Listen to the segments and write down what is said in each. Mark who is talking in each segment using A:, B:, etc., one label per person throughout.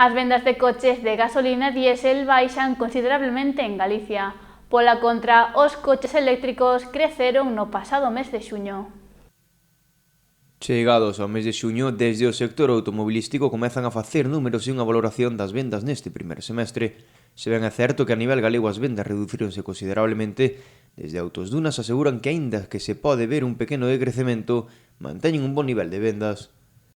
A: As vendas de coches de gasolina diésel baixan considerablemente en Galicia. Pola contra, os coches eléctricos creceron no pasado mes de xuño.
B: Chegados ao mes de xuño, desde o sector automobilístico comezan a facer números e unha valoración das vendas neste primeiro semestre. Se ben é certo que a nivel galego as vendas reducironse considerablemente, desde Autos Dunas aseguran que aínda que se pode ver un pequeno decrecemento, manteñen un bon nivel de vendas.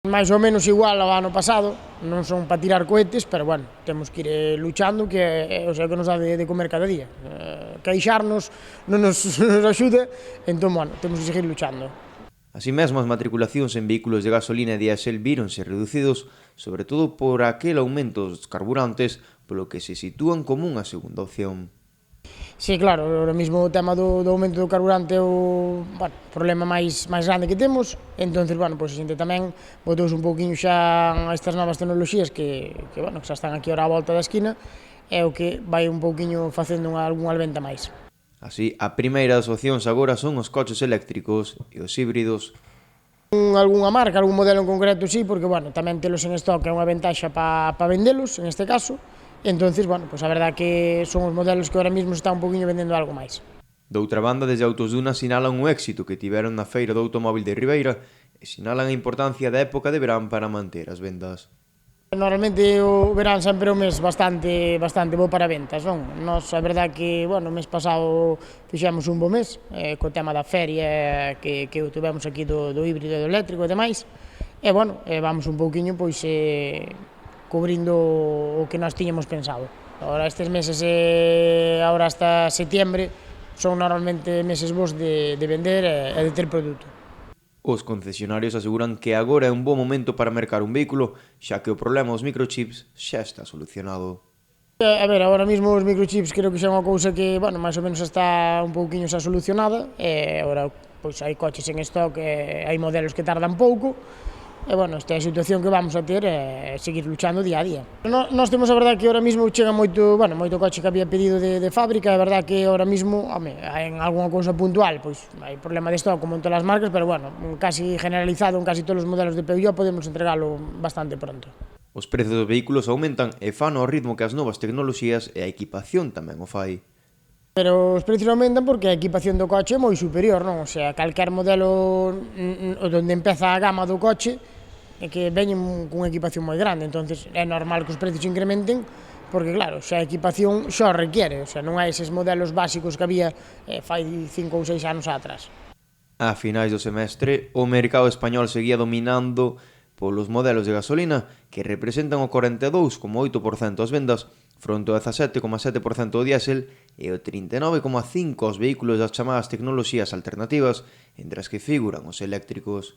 C: Mais ou menos igual ao ano pasado, non son para tirar cohetes, pero bueno, temos que ir luchando, que é o que nos dá de comer cada día. Queixarnos non nos axuda, entón, bueno, temos que seguir luchando.
B: Así mesmo, as matriculacións en vehículos de gasolina e diésel víronse reducidos, sobre todo por aquel aumento dos carburantes, polo que se sitúan como unha segunda opción.
C: Sí, claro, ahora mesmo o tema do aumento do carburante é o problema máis grande que temos, entón, bueno, pois a xente tamén botouse un pouquiño xa a estas novas tecnoloxías que xa están aquí ahora á volta da esquina, é o que vai un pouquiño facendo algunha venta máis.
B: Así, a primeira das opcións agora son os coches eléctricos e os híbridos.
C: Algúnha marca, algún modelo en concreto, sí, porque, bueno, tamén telos en stock é unha ventaxa para vendelos, en este caso. Entonces, bueno, pues a verdad que son os modelos que ahora mesmo está un poquinho vendendo algo máis.
B: Doutra banda, desde Autos Dunas sinalan o éxito que tiveron na Feira do Automóbil de Ribeira e sinalan a importancia da época de verán para manter as vendas.
C: Normalmente o verán sempre é un mes bastante bo para ventas, non? Nos, a verdad que, bueno, o mes pasado fixemos un bo mes, co tema da feria que tivemos aquí do híbrido e do eléctrico e demais, e, bueno, vamos un pouquiño, pois, cubrindo o que nós tiñamos pensado. Ahora estes meses, ahora hasta setiembre, son normalmente meses bons de vender e de ter produto.
B: Os concesionarios aseguran que agora é un bo momento para mercar un vehículo, xa que o problema dos microchips xa está solucionado.
C: A ver, agora mesmo os microchips creo que xa é unha cousa que, bueno, máis ou menos está un pouquiño xa solucionada, e agora, pois, hai coches en stock, hai modelos que tardan pouco, e, bueno, esta é a situación que vamos a ter e seguir luchando día a día. Nós temos a verdade que ahora mesmo chega moito coche que había pedido de fábrica, é verdade que ahora mesmo, en algunha cousa puntual, pois hai problema de stock como en todas as marcas, pero, bueno, casi generalizado en casi todos os modelos de Peugeot podemos entregalo bastante pronto.
B: Os prezos dos vehículos aumentan e fan ao ritmo que as novas tecnoloxías e a equipación tamén o fai.
C: Pero os precios aumentan porque a equipación do coche é moi superior, non? O sea, calquer modelo onde empeza a gama do coche é que veñen cunha equipación moi grande, entonces é normal que os precios incrementen porque, claro, xa a equipación xa o requiere, o sea, non hai eses modelos básicos que había fai 5 ou 6 anos atrás.
B: A finais do semestre, o mercado español seguía dominando polos modelos de gasolina que representan o 42,8% das vendas, fronte ao 17,7% do diésel e o 39,5% aos vehículos das chamadas tecnoloxías alternativas, entre as que figuran os eléctricos.